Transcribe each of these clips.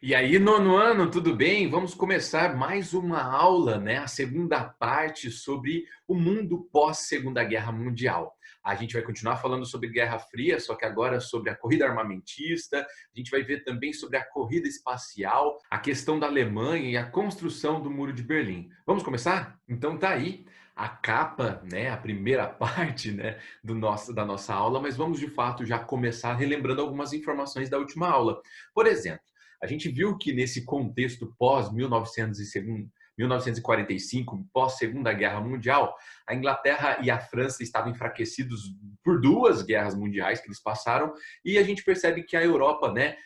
E aí, nono ano, tudo bem? Vamos começar mais uma aula, né? A segunda parte sobre o mundo pós-Segunda Guerra Mundial. A gente vai continuar falando sobre Guerra Fria, só que agora sobre a corrida armamentista. A gente vai ver também sobre a corrida espacial, a questão da Alemanha e a construção do Muro de Berlim. Vamos começar? Então tá aí a capa, né? A primeira parte, né? Da nossa aula, mas vamos de fato já começar relembrando algumas informações da última aula. Por exemplo, a gente viu que nesse contexto pós-1945, pós-Segunda Guerra Mundial, a Inglaterra e a França estavam enfraquecidos por duas guerras mundiais que eles passaram, e a gente percebe que a Europa, né,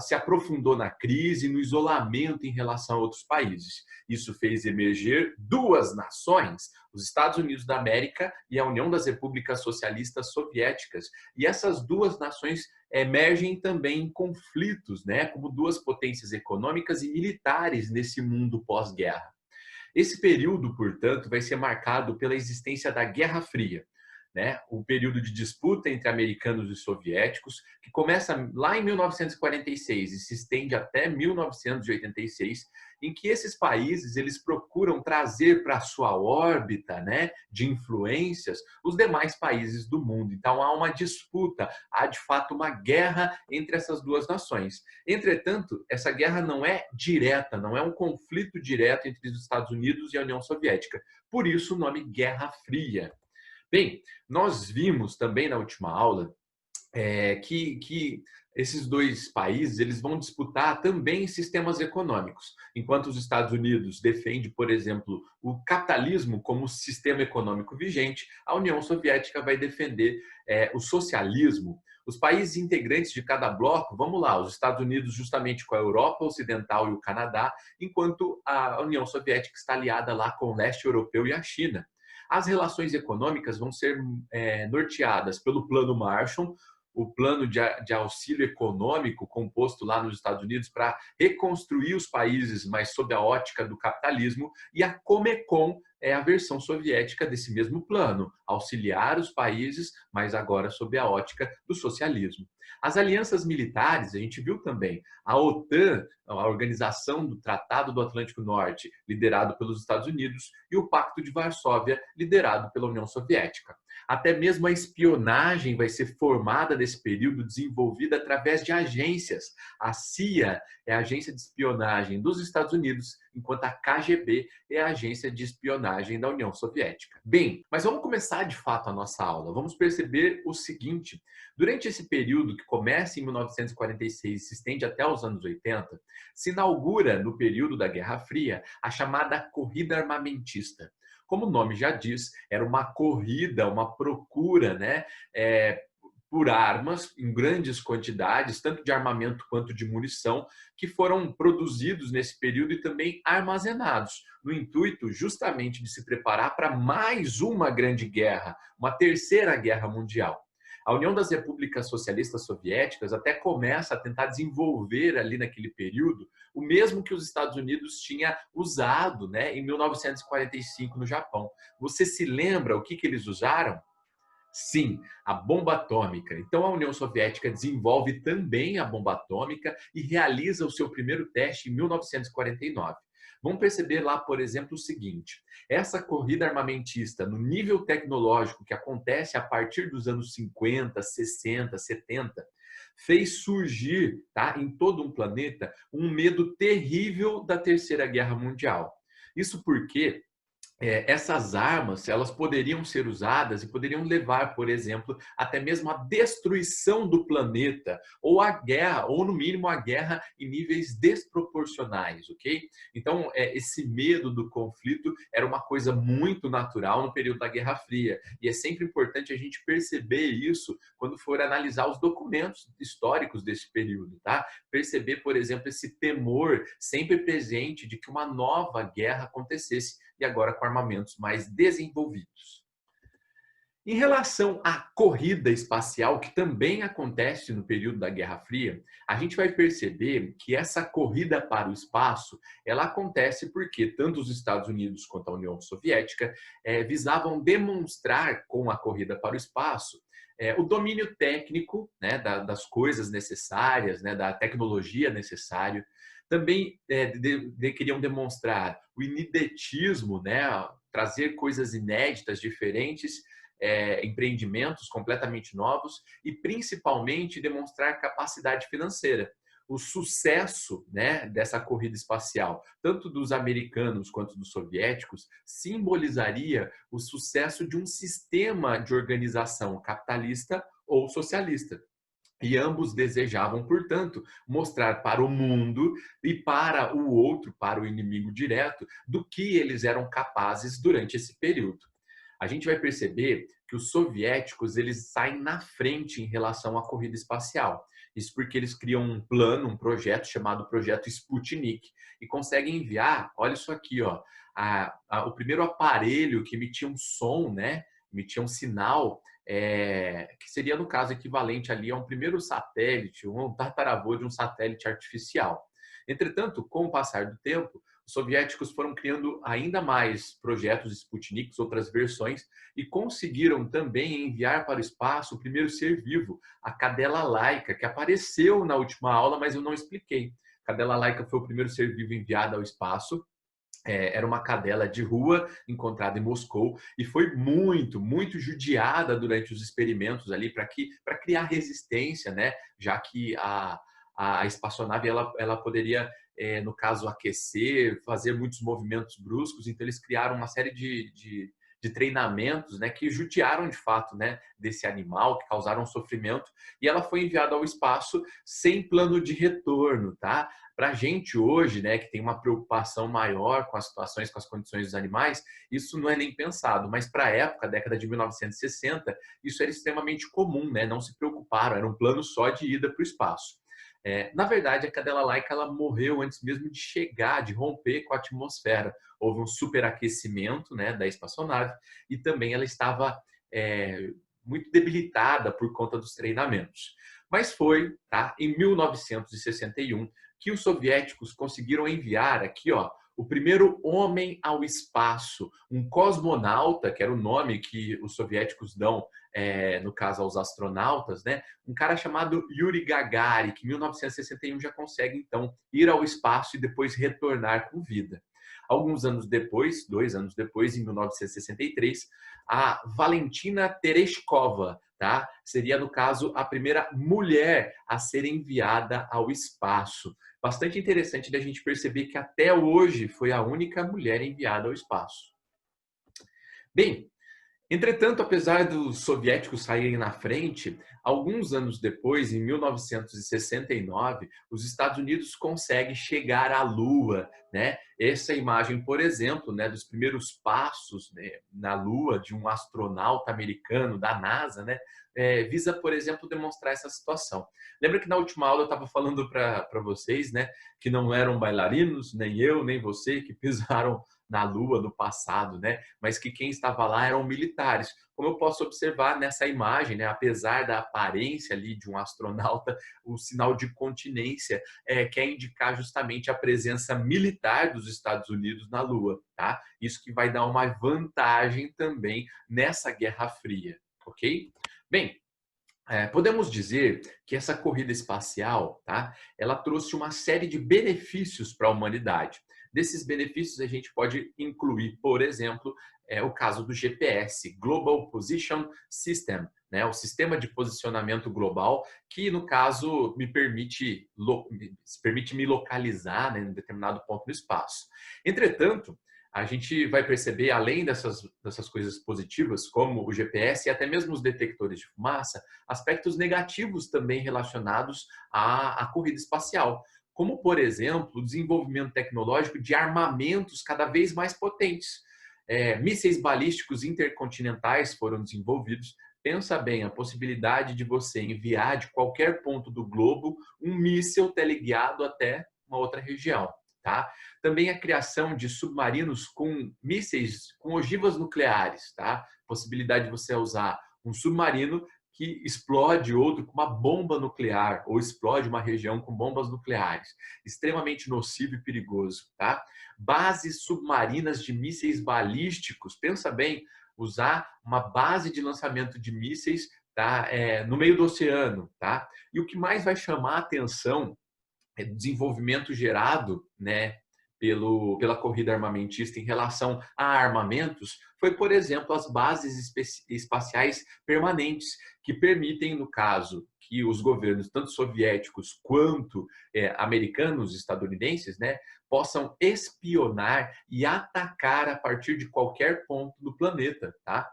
se aprofundou na crise, no isolamento em relação a outros países. Isso fez emerger duas nações, os Estados Unidos da América e a União das Repúblicas Socialistas Soviéticas. E essas duas nações emergem também em conflitos, né, como duas potências econômicas e militares nesse mundo pós-guerra. Esse período, portanto, vai ser marcado pela existência da Guerra Fria, né? O período de disputa entre americanos e soviéticos, que começa lá em 1946 e se estende até 1986, em que esses países eles procuram trazer para a sua órbita, né, de influências os demais países do mundo. Então há uma disputa, há de fato uma guerra entre essas duas nações. Entretanto, essa guerra não é direta, não é um conflito direto entre os Estados Unidos e a União Soviética. Por isso o nome Guerra Fria. Bem, nós vimos também na última aula que esses dois países eles vão disputar também sistemas econômicos. Enquanto os Estados Unidos defende, por exemplo, o capitalismo como sistema econômico vigente, a União Soviética vai defender o socialismo. Os países integrantes de cada bloco, vamos lá, os Estados Unidos justamente com a Europa Ocidental e o Canadá, enquanto a União Soviética está aliada lá com o leste europeu e a China. As relações econômicas vão ser norteadas pelo Plano Marshall, o plano de auxílio econômico composto lá nos Estados Unidos para reconstruir os países, mas sob a ótica do capitalismo, e a Comecon é a versão soviética desse mesmo plano, auxiliar os países, mas agora sob a ótica do socialismo. As alianças militares, a gente viu também, a OTAN, a Organização do Tratado do Atlântico Norte, liderado pelos Estados Unidos, e o Pacto de Varsóvia, liderado pela União Soviética. Até mesmo a espionagem vai ser formada nesse período, desenvolvida através de agências. A CIA é a agência de espionagem dos Estados Unidos, enquanto a KGB é a agência de espionagem da União Soviética. Bem, mas vamos começar de fato a nossa aula. Vamos perceber o seguinte: durante esse período que começa em 1946 e se estende até os anos 80, se inaugura no período da Guerra Fria a chamada corrida armamentista. Como o nome já diz, era uma corrida, uma procura, né, por armas em grandes quantidades, tanto de armamento quanto de munição, que foram produzidos nesse período e também armazenados, no intuito justamente de se preparar para mais uma grande guerra, uma terceira guerra mundial. A União das Repúblicas Socialistas Soviéticas até começa a tentar desenvolver ali naquele período o mesmo que os Estados Unidos tinha usado, né, em 1945 no Japão. Você se lembra o que eles usaram? Sim, a bomba atômica. Então a União Soviética desenvolve também a bomba atômica e realiza o seu primeiro teste em 1949. Vamos perceber lá, por exemplo, o seguinte: essa corrida armamentista no nível tecnológico que acontece a partir dos anos 50, 60, 70, fez surgir, tá, em todo um planeta um medo terrível da Terceira Guerra Mundial. Isso porque essas armas elas poderiam ser usadas e poderiam levar, por exemplo, até mesmo à destruição do planeta ou a guerra, ou no mínimo a guerra em níveis desproporcionais, ok? Então, esse medo do conflito era uma coisa muito natural no período da Guerra Fria e é sempre importante a gente perceber isso quando for analisar os documentos históricos desse período, tá? Perceber, por exemplo, esse temor sempre presente de que uma nova guerra acontecesse e agora com armamentos mais desenvolvidos. Em relação à corrida espacial, que também acontece no período da Guerra Fria, a gente vai perceber que essa corrida para o espaço, ela acontece porque tanto os Estados Unidos quanto a União Soviética visavam demonstrar com a corrida para o espaço o domínio técnico, né, das coisas necessárias, né, da tecnologia necessária. Também queriam demonstrar o ineditismo, né, trazer coisas inéditas, diferentes, empreendimentos completamente novos e, principalmente, demonstrar capacidade financeira. O sucesso, né, dessa corrida espacial, tanto dos americanos quanto dos soviéticos, simbolizaria o sucesso de um sistema de organização capitalista ou socialista. E ambos desejavam, portanto, mostrar para o mundo e para o outro, para o inimigo direto, do que eles eram capazes durante esse período. A gente vai perceber que os soviéticos eles saem na frente em relação à corrida espacial. Isso porque eles criam um plano, um projeto chamado Projeto Sputnik e conseguem enviar, olha isso aqui, ó, o primeiro aparelho que emitia um som, né, emitia um sinal, que seria, no caso, equivalente ali a um primeiro satélite, um tataravô de um satélite artificial. Entretanto, com o passar do tempo, os soviéticos foram criando ainda mais projetos Sputniks, outras versões, e conseguiram também enviar para o espaço o primeiro ser vivo, a cadela laica, que apareceu na última aula, mas eu não expliquei. A cadela laica foi o primeiro ser vivo enviado ao espaço. Era uma cadela de rua encontrada em Moscou e foi muito judiada durante os experimentos ali para criar resistência, né? Já que a espaçonave ela poderia, no caso, aquecer, fazer muitos movimentos bruscos, então eles criaram uma série de treinamentos, né, que judiaram de fato, né, desse animal, que causaram sofrimento, e ela foi enviada ao espaço sem plano de retorno, tá? Para a gente hoje, né, que tem uma preocupação maior com as situações, com as condições dos animais, isso não é nem pensado, mas para a época, década de 1960, isso era extremamente comum, né? Não se preocuparam, era um plano só de ida para o espaço. Na verdade, a cadela laica ela morreu antes mesmo de chegar, de romper com a atmosfera. Houve um superaquecimento, né, da espaçonave e também ela estava muito debilitada por conta dos treinamentos. Mas foi, tá, em 1961 que os soviéticos conseguiram enviar aqui, ó, o primeiro homem ao espaço, um cosmonauta, que era o nome que os soviéticos dão, no caso aos astronautas, né? Um cara chamado Yuri Gagarin, que em 1961 já consegue, então, ir ao espaço e depois retornar com vida. Alguns anos depois, 2 anos depois, em 1963, a Valentina Tereshkova, tá? Seria, no caso, a primeira mulher a ser enviada ao espaço. Bastante interessante da gente perceber que até hoje foi a única mulher enviada ao espaço. Bem, entretanto, apesar dos soviéticos saírem na frente, alguns anos depois, em 1969, os Estados Unidos conseguem chegar à Lua, né? Essa imagem, por exemplo, né, dos primeiros passos, né, na Lua de um astronauta americano da NASA, né, visa, por exemplo, demonstrar essa situação. Lembra que na última aula eu estava falando para vocês, né, que não eram bailarinos, nem eu, nem você, que pisaram na Lua no passado, né? Mas que quem estava lá eram militares. Como eu posso observar nessa imagem, né? Apesar da aparência ali de um astronauta, o sinal de continência quer indicar justamente a presença militar dos Estados Unidos na Lua, tá? Isso que vai dar uma vantagem também nessa Guerra Fria, ok? Bem, podemos dizer que essa corrida espacial, tá? Ela trouxe uma série de benefícios para a humanidade. Desses benefícios a gente pode incluir, por exemplo, o caso do GPS, Global Position System, né? O sistema de posicionamento global, que no caso me permite me localizar, né, em um determinado ponto no espaço. Entretanto, a gente vai perceber, além dessas coisas positivas, como o GPS e até mesmo os detectores de fumaça, aspectos negativos também relacionados à corrida espacial, como, por exemplo, o desenvolvimento tecnológico de armamentos cada vez mais potentes. Mísseis balísticos intercontinentais foram desenvolvidos. Pensa bem, a possibilidade de você enviar de qualquer ponto do globo um míssil teleguiado até uma outra região. Tá? Também a criação de submarinos com mísseis, com ogivas nucleares. Tá? Possibilidade de você usar um submarino que explode outro com uma bomba nuclear ou explode uma região com bombas nucleares. Extremamente nocivo e perigoso. Tá? Bases submarinas de mísseis balísticos. Pensa bem, usar uma base de lançamento de mísseis tá? No meio do oceano, tá? E o que mais vai chamar a atenção é o desenvolvimento gerado, né, pela corrida armamentista em relação a armamentos, foi, por exemplo, as bases espaciais permanentes, que permitem, no caso, que os governos, tanto soviéticos quanto americanos, estadunidenses, né, possam espionar e atacar a partir de qualquer ponto do planeta, tá?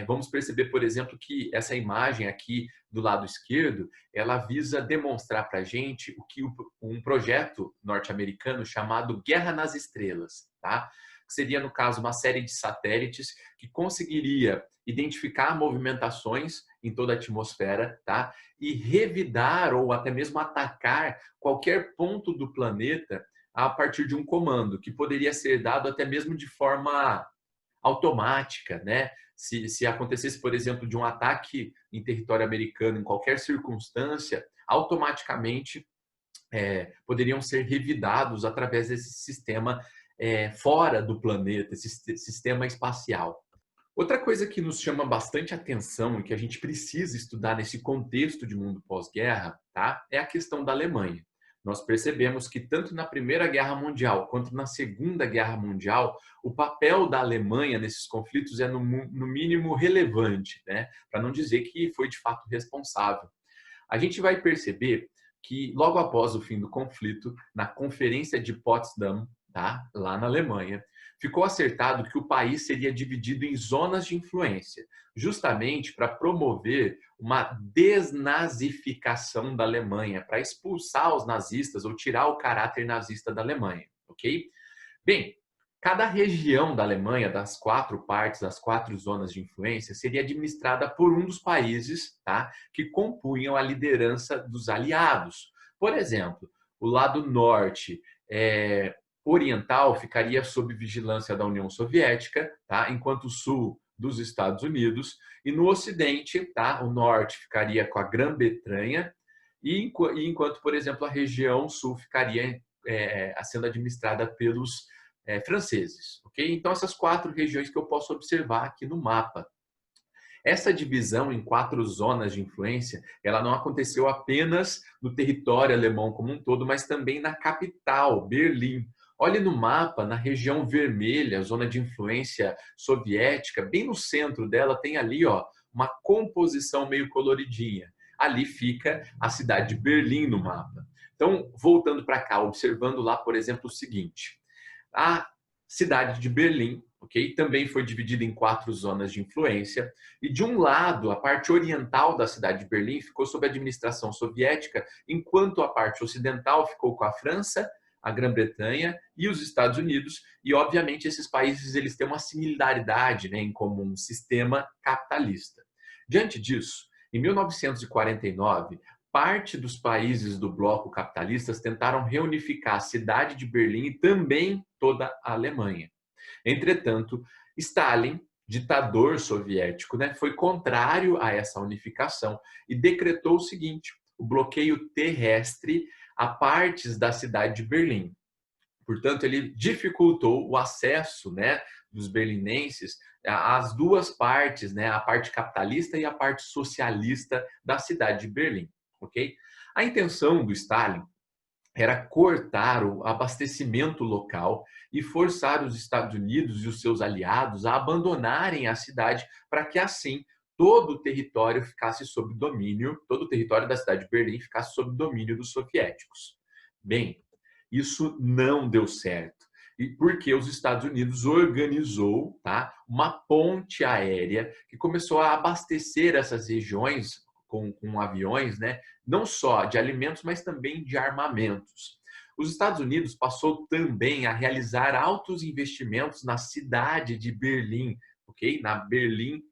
Vamos perceber, por exemplo, que essa imagem aqui do lado esquerdo, ela visa demonstrar para a gente o que um projeto norte-americano chamado Guerra nas Estrelas, tá? Que seria, no caso, uma série de satélites que conseguiria identificar movimentações em toda a atmosfera, tá? E revidar ou até mesmo atacar qualquer ponto do planeta a partir de um comando, que poderia ser dado até mesmo de forma automática, né? Se acontecesse, por exemplo, de um ataque em território americano em qualquer circunstância, automaticamente poderiam ser revidados através desse sistema fora do planeta, esse sistema espacial. Outra coisa que nos chama bastante atenção e que a gente precisa estudar nesse contexto de mundo pós-guerra, tá? É a questão da Alemanha. Nós percebemos que tanto na Primeira Guerra Mundial quanto na Segunda Guerra Mundial, o papel da Alemanha nesses conflitos é no mínimo relevante, né? Para não dizer que foi de fato responsável. A gente vai perceber que logo após o fim do conflito, na Conferência de Potsdam, tá? Lá na Alemanha, ficou acertado que o país seria dividido em zonas de influência, justamente para promover uma desnazificação da Alemanha, para expulsar os nazistas ou tirar o caráter nazista da Alemanha, ok? Bem, cada região da Alemanha, das 4 partes, das 4 zonas de influência, seria administrada por um dos países, tá, que compunham a liderança dos aliados. Por exemplo, o lado norte oriental ficaria sob vigilância da União Soviética, tá, enquanto o sul dos Estados Unidos, e no ocidente, tá, o norte ficaria com a Grã-Bretanha, e enquanto, por exemplo, a região sul ficaria sendo administrada pelos franceses, ok? Então, essas 4 regiões que eu posso observar aqui no mapa. Essa divisão em 4 zonas de influência, ela não aconteceu apenas no território alemão como um todo, mas também na capital, Berlim. Olhe no mapa, na região vermelha, zona de influência soviética, bem no centro dela tem ali, ó, uma composição meio coloridinha. Ali fica a cidade de Berlim no mapa. Então, voltando para cá, observando lá, por exemplo, o seguinte: a cidade de Berlim, ok, também foi dividida em 4 zonas de influência, e de um lado, a parte oriental da cidade de Berlim ficou sob administração soviética, enquanto a parte ocidental ficou com a França, a Grã-Bretanha e os Estados Unidos, e obviamente esses países eles têm uma similaridade, né, em comum, um sistema capitalista. Diante disso, em 1949, parte dos países do bloco capitalistas tentaram reunificar a cidade de Berlim e também toda a Alemanha. Entretanto, Stalin, ditador soviético, né, foi contrário a essa unificação e decretou o seguinte: o bloqueio terrestre a partes da cidade de Berlim. Portanto, ele dificultou o acesso, né, dos berlinenses às 2 partes, né, a parte capitalista e a parte socialista da cidade de Berlim, ok? A intenção do Stalin era cortar o abastecimento local e forçar os Estados Unidos e os seus aliados a abandonarem a cidade para que assim todo o território ficasse sob domínio, todo o território da cidade de Berlim ficasse sob domínio dos soviéticos. Bem, isso não deu certo. E porque os Estados Unidos organizou, tá, uma ponte aérea que começou a abastecer essas regiões com aviões, né, não só de alimentos, mas também de armamentos. Os Estados Unidos passou também a realizar altos investimentos na cidade de Berlim, ok? Na Berlim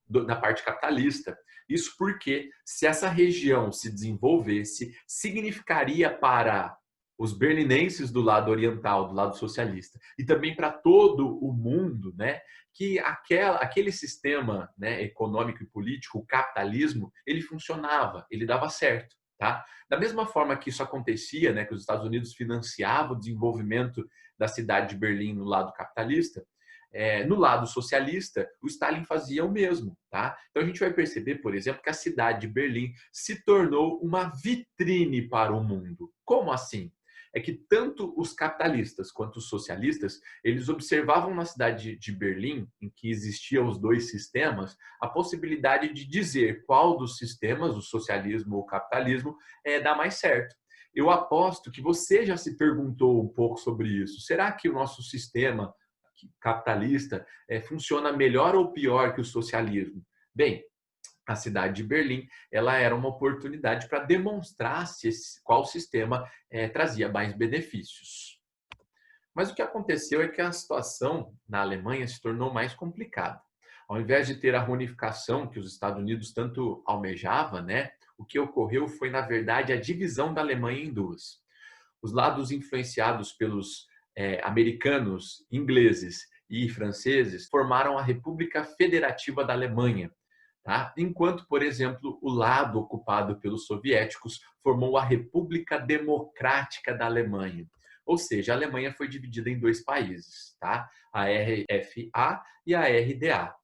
da parte capitalista. Isso porque, se essa região se desenvolvesse, significaria para os berlinenses do lado oriental, do lado socialista, e também para todo o mundo, né, que aquele sistema, né, econômico e político, o capitalismo, ele funcionava, ele dava certo. Tá? Da mesma forma que isso acontecia, né, que os Estados Unidos financiavam o desenvolvimento da cidade de Berlim no lado capitalista, No lado socialista, o Stalin fazia o mesmo, tá? Então a gente vai perceber, por exemplo, que a cidade de Berlim se tornou uma vitrine para o mundo. Como assim? É que tanto os capitalistas quanto os socialistas, eles observavam na cidade de Berlim, em que existiam os dois sistemas, a possibilidade de dizer qual dos sistemas, o socialismo ou o capitalismo, dá mais certo. Eu aposto que você já se perguntou um pouco sobre isso. Será que o nosso sistema capitalista funciona melhor ou pior que o socialismo? Bem, a cidade de Berlim, ela era uma oportunidade para demonstrar qual sistema trazia mais benefícios. Mas o que aconteceu é que a situação na Alemanha se tornou mais complicada. Ao invés de ter a reunificação que os Estados Unidos tanto almejava, né, o que ocorreu foi, na verdade, a divisão da Alemanha em duas. Os lados influenciados pelos americanos, ingleses e franceses formaram a República Federativa da Alemanha, tá? Enquanto, por exemplo, o lado ocupado pelos soviéticos formou a República Democrática da Alemanha. Ou seja, a Alemanha foi dividida em dois países, tá? A RFA e a RDA.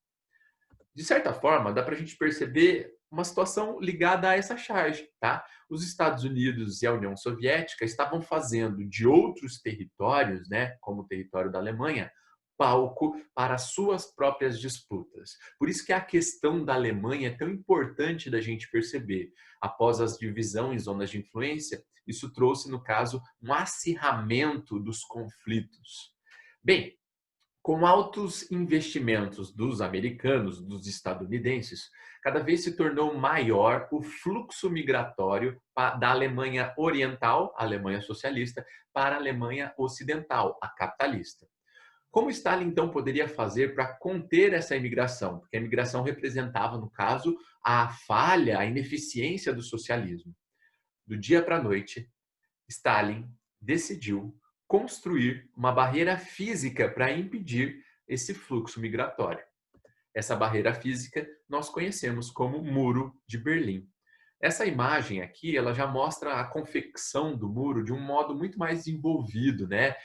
De certa forma, dá para a gente perceber uma situação ligada a essa charge, tá? Os Estados Unidos e a União Soviética estavam fazendo de outros territórios, né, como o território da Alemanha, palco para suas próprias disputas. Por isso que a questão da Alemanha é tão importante da gente perceber. Após as divisões, zonas de influência, isso trouxe, no caso, um acirramento dos conflitos. Bem, com altos investimentos dos americanos, dos estadunidenses, cada vez se tornou maior o fluxo migratório da Alemanha Oriental, a Alemanha socialista, para a Alemanha Ocidental, a capitalista. Como Stalin, então, poderia fazer para conter essa imigração? Porque a imigração representava, no caso, a falha, a ineficiência do socialismo. Do dia para a noite, Stalin decidiu construir uma barreira física para impedir esse fluxo migratório. Essa barreira física nós conhecemos como Muro de Berlim. Essa imagem aqui, ela já mostra a confecção do muro de um modo muito mais envolvido, né?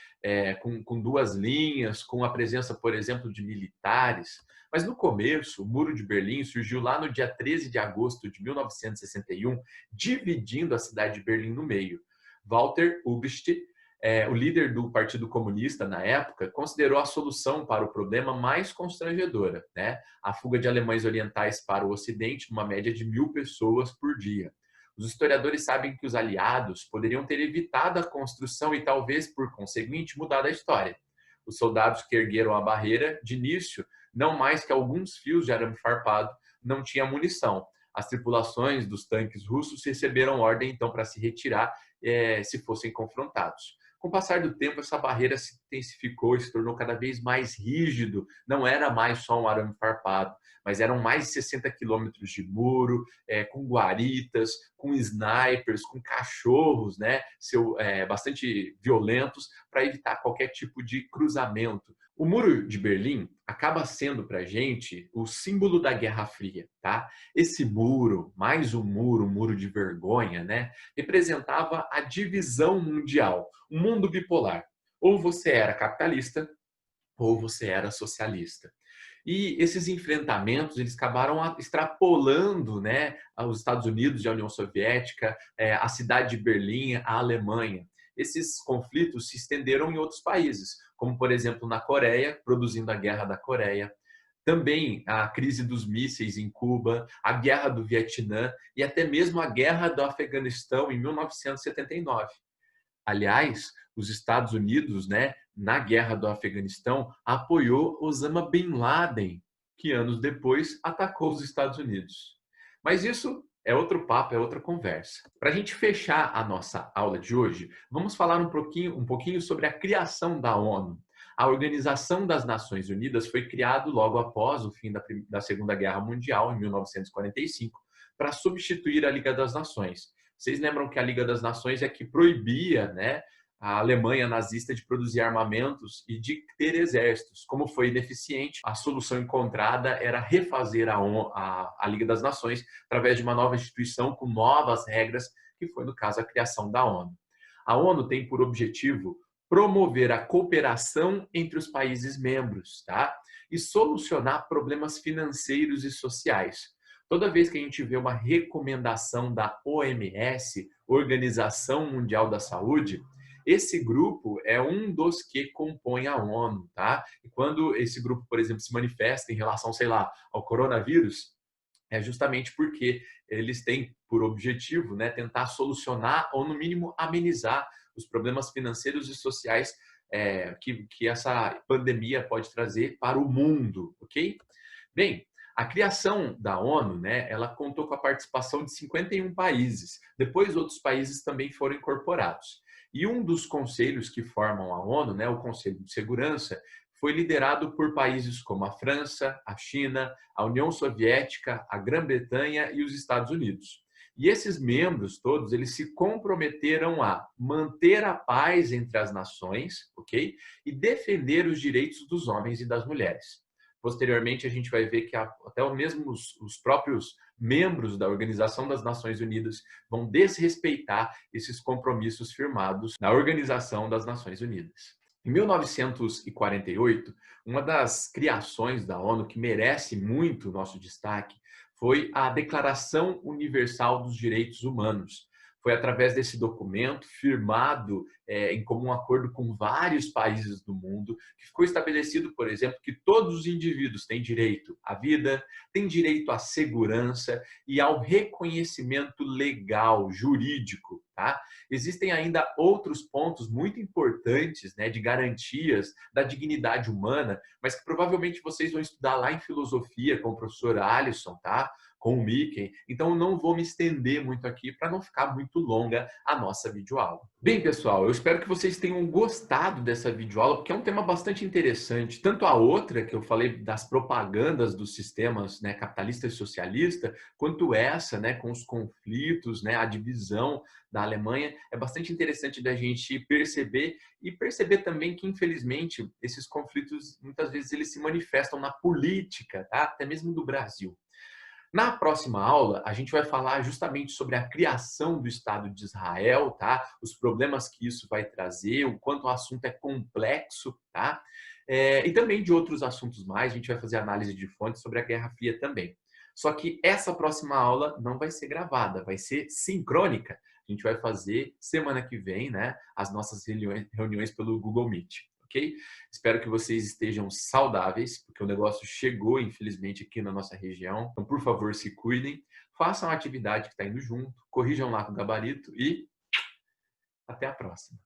Com duas linhas, com a presença, por exemplo, de militares. Mas no começo, o Muro de Berlim surgiu lá no dia 13 de agosto de 1961, dividindo a cidade de Berlim no meio. Walter Ubst, o líder do Partido Comunista na época, considerou a solução para o problema mais constrangedora, né? A fuga de alemães orientais para o Ocidente, numa média de 1.000 pessoas por dia. Os historiadores sabem que os aliados poderiam ter evitado a construção e talvez, por conseguinte, mudado a história. Os soldados que ergueram a barreira, de início, não mais que alguns fios de arame farpado, não tinham munição. As tripulações dos tanques russos receberam ordem, então, para se retirar se fossem confrontados. Com o passar do tempo, essa barreira se intensificou e se tornou cada vez mais rígido. Não era mais só um arame farpado, mas eram mais de 60 quilômetros de muro, com guaritas, com snipers, com cachorros, né, bastante violentos, para evitar qualquer tipo de cruzamento. O Muro de Berlim acaba sendo para a gente o símbolo da Guerra Fria, tá? Esse muro, mais um muro de vergonha, né, representava a divisão mundial, um mundo bipolar. Ou você era capitalista, ou você era socialista. E esses enfrentamentos, eles acabaram extrapolando, né, os Estados Unidos e a União Soviética, a cidade de Berlim, a Alemanha. Esses conflitos se estenderam em outros países, como, por exemplo, na Coreia, produzindo a Guerra da Coreia. Também a crise dos mísseis em Cuba, a Guerra do Vietnã e até mesmo a Guerra do Afeganistão em 1979. Aliás, os Estados Unidos, né, na Guerra do Afeganistão, apoiou Osama Bin Laden, que anos depois atacou os Estados Unidos. Mas isso é outro papo, é outra conversa. Para a gente fechar a nossa aula de hoje, vamos falar um pouquinho sobre a criação da ONU. A Organização das Nações Unidas foi criada logo após o fim da Segunda Guerra Mundial, em 1945, para substituir a Liga das Nações. Vocês lembram que a Liga das Nações é que proibia, né, a Alemanha nazista de produzir armamentos e de ter exércitos. Como foi ineficiente, a solução encontrada era refazer a Liga das Nações através de uma nova instituição com novas regras, que foi, no caso, a criação da ONU. A ONU tem por objetivo promover a cooperação entre os países membros, tá? E solucionar problemas financeiros e sociais. Toda vez que a gente vê uma recomendação da OMS, Organização Mundial da Saúde, esse grupo é um dos que compõe a ONU, tá? E quando esse grupo, por exemplo, se manifesta em relação, sei lá, ao coronavírus, é justamente porque eles têm por objetivo, né, tentar solucionar ou, no mínimo, amenizar os problemas financeiros e sociais que essa pandemia pode trazer para o mundo, ok? Bem, a criação da ONU, né, ela contou com a participação de 51 países. Depois, outros países também foram incorporados. E um dos conselhos que formam a ONU, né, o Conselho de Segurança, foi liderado por países como a França, a China, a União Soviética, a Grã-Bretanha e os Estados Unidos. E esses membros todos, eles se comprometeram a manter a paz entre as nações, ok? E defender os direitos dos homens e das mulheres. Posteriormente, a gente vai ver que até mesmo os próprios membros da Organização das Nações Unidas vão desrespeitar esses compromissos firmados na Organização das Nações Unidas. Em 1948, uma das criações da ONU que merece muito nosso destaque foi a Declaração Universal dos Direitos Humanos. Foi através desse documento, firmado em comum acordo com vários países do mundo, que ficou estabelecido, por exemplo, que todos os indivíduos têm direito à vida, têm direito à segurança e ao reconhecimento legal, jurídico. Tá? Existem ainda outros pontos muito importantes, né, de garantias da dignidade humana, mas que provavelmente vocês vão estudar lá em filosofia com o professor Alisson, tá? Com o Mickey. Então, eu não vou me estender muito aqui para não ficar muito longa a nossa videoaula. Bem, pessoal, eu espero que vocês tenham gostado dessa videoaula, porque é um tema bastante interessante. Tanto a outra, que eu falei das propagandas dos sistemas, né, capitalista e socialista, quanto essa, né, com os conflitos, né, a divisão da Alemanha, é bastante interessante da gente perceber e perceber também que, infelizmente, esses conflitos, muitas vezes, eles se manifestam na política, tá? Até mesmo do Brasil. Na próxima aula, a gente vai falar justamente sobre a criação do Estado de Israel, tá? Os problemas que isso vai trazer, o quanto o assunto é complexo, tá? E também de outros assuntos mais, a gente vai fazer análise de fontes sobre a Guerra Fria também. Só que essa próxima aula não vai ser gravada, vai ser sincrônica. A gente vai fazer semana que vem, né, as nossas reuniões pelo Google Meet, ok? Espero que vocês estejam saudáveis, porque o negócio chegou, infelizmente, aqui na nossa região. Então, por favor, se cuidem, façam a atividade que está indo junto, corrijam lá com o gabarito e até a próxima.